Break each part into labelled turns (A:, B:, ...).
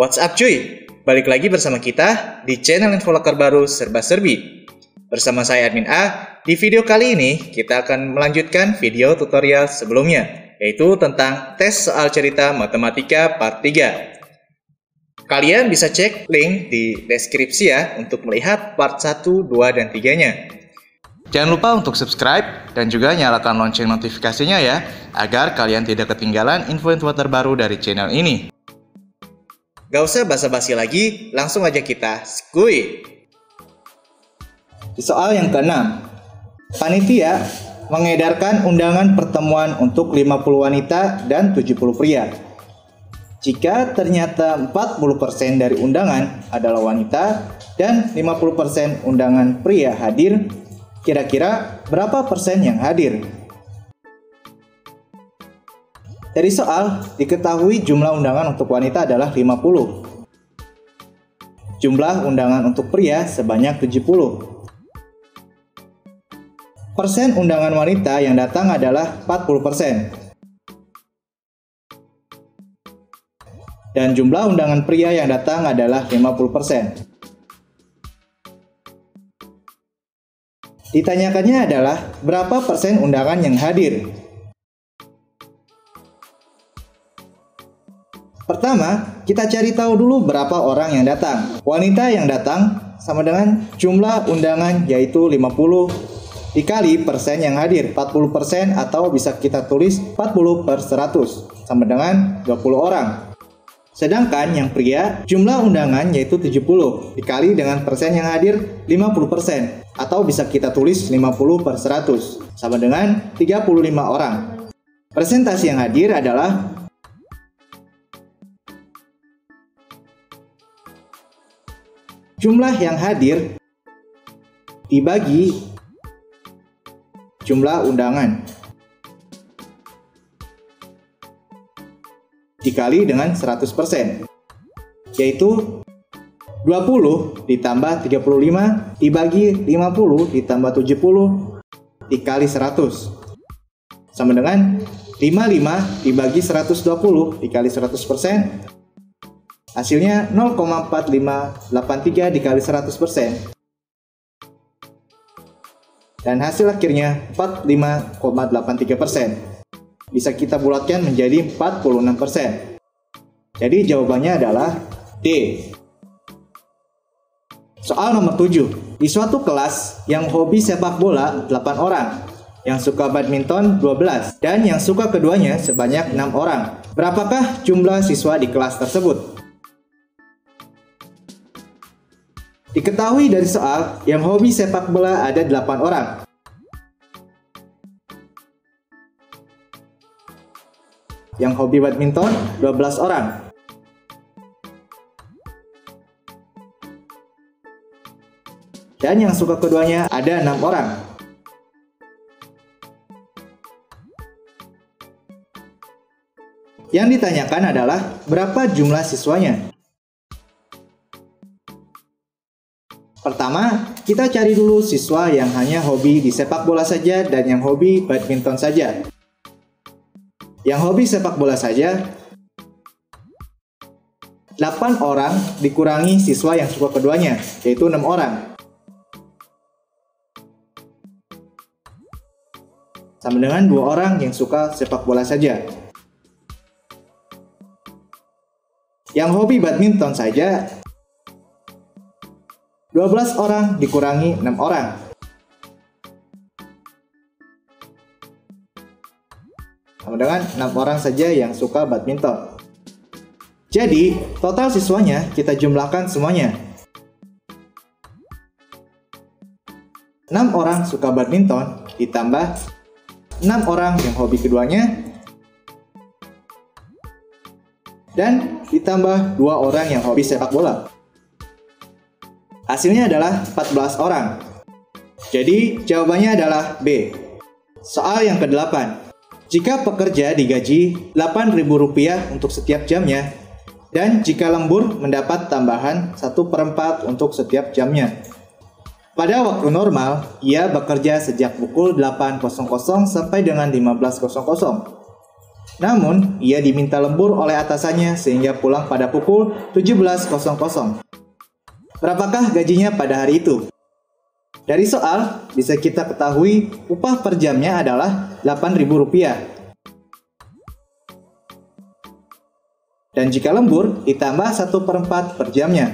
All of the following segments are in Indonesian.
A: What's up cuy? Balik lagi bersama kita di channel Infoloker baru Serba Serbi. Bersama saya Admin A, di video kali ini kita akan melanjutkan video tutorial sebelumnya, yaitu tentang tes soal cerita matematika part 3. Kalian bisa cek link di deskripsi ya untuk melihat part 1, 2, dan 3-nya. Jangan lupa untuk subscribe dan juga nyalakan lonceng notifikasinya ya, agar kalian tidak ketinggalan info-info terbaru dari channel ini. Gak usah basa-basi lagi, langsung aja kita skuy. Di soal yang ke-6, panitia mengedarkan undangan pertemuan untuk 50 wanita dan 70 pria. Jika ternyata 40% dari undangan adalah wanita dan 50% undangan pria hadir, kira-kira berapa persen yang hadir? Dari soal, diketahui jumlah undangan untuk wanita adalah 50. Jumlah undangan untuk pria sebanyak 70. Persen undangan wanita yang datang adalah 40%. Dan jumlah undangan pria yang datang adalah 50%. Ditanyakannya adalah berapa persen undangan yang hadir? Pertama, kita cari tahu dulu berapa orang yang datang. Wanita yang datang sama dengan jumlah undangan yaitu 50 dikali persen yang hadir, 40%, atau bisa kita tulis 40/100 sama dengan 20 orang. Sedangkan yang pria, jumlah undangan yaitu 70 dikali dengan persen yang hadir 50%, atau bisa kita tulis 50/100 sama dengan 35 orang. Persentase yang hadir adalah jumlah yang hadir dibagi jumlah undangan dikali dengan 100%, yaitu 20 ditambah 35 dibagi 50 ditambah 70 dikali 100 sama dengan 55 dibagi 120 dikali 100%, hasilnya 0,4583 dikali 100%, dan hasil akhirnya 45,83%. Bisa kita bulatkan menjadi 46%. Jadi jawabannya adalah D. Soal nomor 7. Di suatu kelas yang hobi sepak bola 8 orang, yang suka badminton 12, dan yang suka keduanya sebanyak 6 orang. Berapakah jumlah siswa di kelas tersebut? Diketahui dari soal, yang hobi sepak bola ada 8 orang. Yang hobi badminton 12 orang. Dan yang suka keduanya ada 6 orang. Yang ditanyakan adalah berapa jumlah siswanya? Pertama, kita cari dulu siswa yang hanya hobi di sepak bola saja dan yang hobi badminton saja. Yang hobi sepak bola saja, 8 orang dikurangi siswa yang suka keduanya, yaitu 6 orang. Sama dengan 2 orang yang suka sepak bola saja. Yang hobi badminton saja, 12 orang dikurangi 6 orang. Sama dengan 6 orang saja yang suka badminton. Jadi, total siswanya kita jumlahkan semuanya. 6 orang suka badminton ditambah 6 orang yang hobi keduanya, dan ditambah 2 orang yang hobi sepak bola. Hasilnya adalah 14 orang. Jadi jawabannya adalah B. Soal yang ke-8. Jika pekerja digaji Rp8.000 untuk setiap jamnya, dan jika lembur mendapat tambahan 1/4 untuk setiap jamnya. Pada waktu normal, ia bekerja sejak pukul 8.00 sampai dengan 15.00. Namun, ia diminta lembur oleh atasannya sehingga pulang pada pukul 17.00. Berapakah gajinya pada hari itu? Dari soal, bisa kita ketahui upah per jamnya adalah Rp8.000. Dan jika lembur, ditambah 1/4 per jamnya.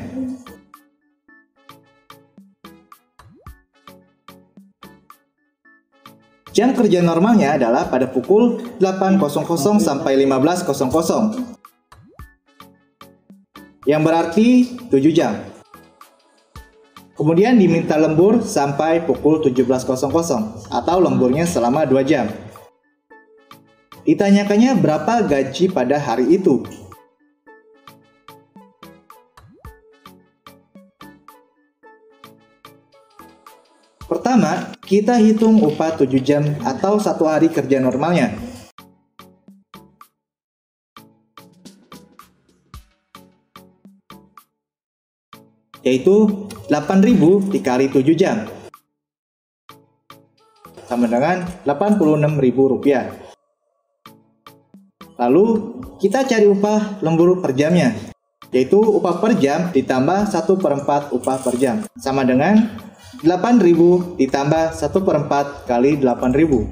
A: Jam kerja normalnya adalah pada pukul 8.00 sampai 15.00, yang berarti 7 jam. Kemudian diminta lembur sampai pukul 17.00 atau lemburnya selama 2 jam. Ditanyakannya berapa gaji pada hari itu. Pertama, kita hitung upah 7 jam atau 1 hari kerja normalnya. Yaitu 8.000 dikali 7 jam. Sama dengan Rp86.000. Lalu, kita cari upah lembur per jamnya. Yaitu upah per jam ditambah 1/4 upah per jam. Sama dengan 8.000 ditambah 1/4 kali 8.000.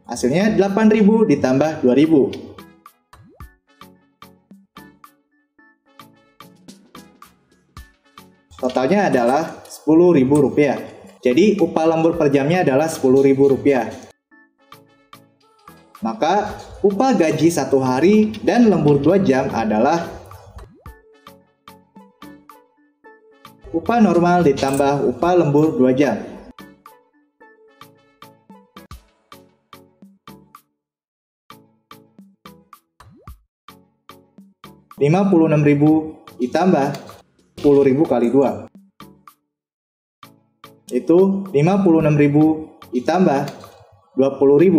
A: Hasilnya 8.000 ditambah 2.000. Totalnya adalah Rp10.000. Jadi upah lembur per jamnya adalah Rp10.000. Maka upah gaji 1 hari dan lembur 2 jam adalah upah normal ditambah upah lembur 2 jam. Rp56.000 ditambah Rp10.000 kali 2. Itu Rp56.000 ditambah Rp20.000.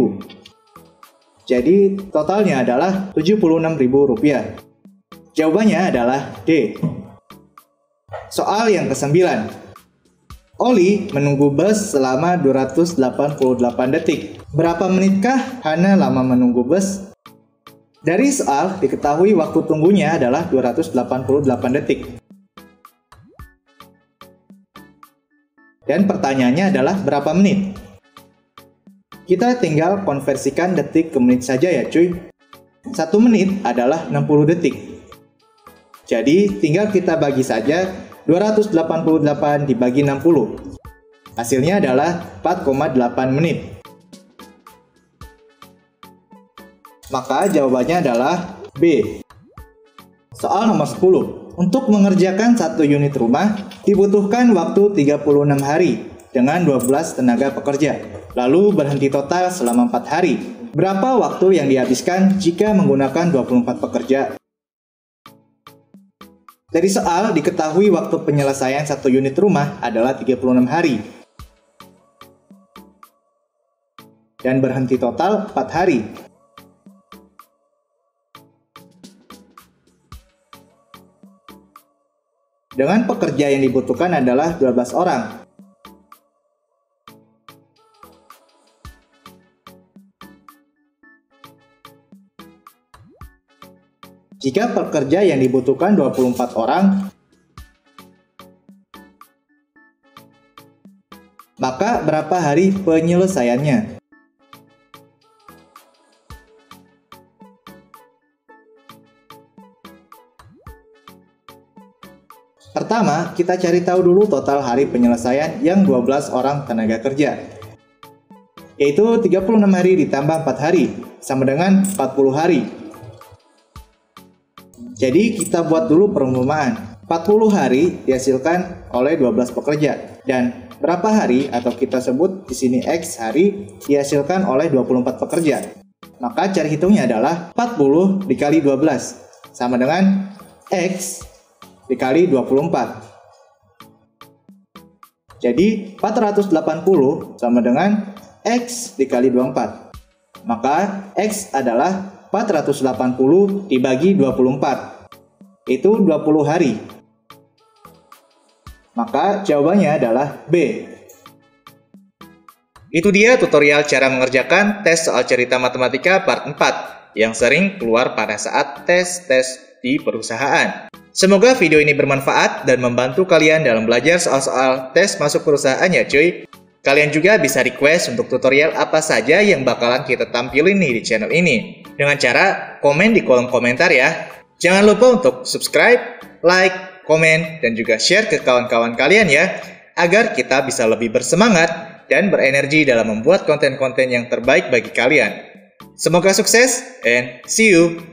A: Jadi totalnya adalah Rp76.000. Jawabannya adalah D. Soal yang ke-9. Oli menunggu bus selama 288 detik. Berapa menitkah Hana lama menunggu bus? Dari soal diketahui waktu tunggunya adalah 288 detik. Dan pertanyaannya adalah berapa menit? Kita tinggal konversikan detik ke menit saja ya cuy. 1 menit adalah 60 detik. Jadi tinggal kita bagi saja 288 dibagi 60. Hasilnya adalah 4,8 menit. Maka jawabannya adalah B. Soal nomor 10. Untuk mengerjakan 1 unit rumah, dibutuhkan waktu 36 hari dengan 12 tenaga pekerja. Lalu berhenti total selama 4 hari. Berapa waktu yang dihabiskan jika menggunakan 24 pekerja? Dari soal diketahui waktu penyelesaian 1 unit rumah adalah 36 hari. Dan berhenti total 4 hari. Dengan pekerja yang dibutuhkan adalah 12 orang. Jika pekerja yang dibutuhkan 24 orang, maka berapa hari penyelesaiannya? Pertama, kita cari tahu dulu total hari penyelesaian yang 12 orang tenaga kerja. Yaitu 36 hari ditambah 4 hari, sama dengan 40 hari. Jadi kita buat dulu perumpamaan. 40 hari dihasilkan oleh 12 pekerja. Dan berapa hari atau kita sebut di sini X hari dihasilkan oleh 24 pekerja. Maka cara hitungnya adalah 40 dikali 12 sama dengan X dikali 24. Jadi 480 sama dengan X dikali 24. Maka X adalah 480 dibagi 24. Itu 20 hari. Maka jawabannya adalah B. Itu dia tutorial cara mengerjakan tes soal cerita matematika part 4 yang sering keluar pada saat tes-tes di perusahaan. Semoga video ini bermanfaat dan membantu kalian dalam belajar soal-soal tes masuk perusahaan ya cuy. Kalian juga bisa request untuk tutorial apa saja yang bakalan kita tampilin nih di channel ini dengan cara komen di kolom komentar ya. Jangan lupa untuk subscribe, like, komen, dan juga share ke kawan-kawan kalian ya, agar kita bisa lebih bersemangat dan berenergi dalam membuat konten-konten yang terbaik bagi kalian. Semoga sukses and see you!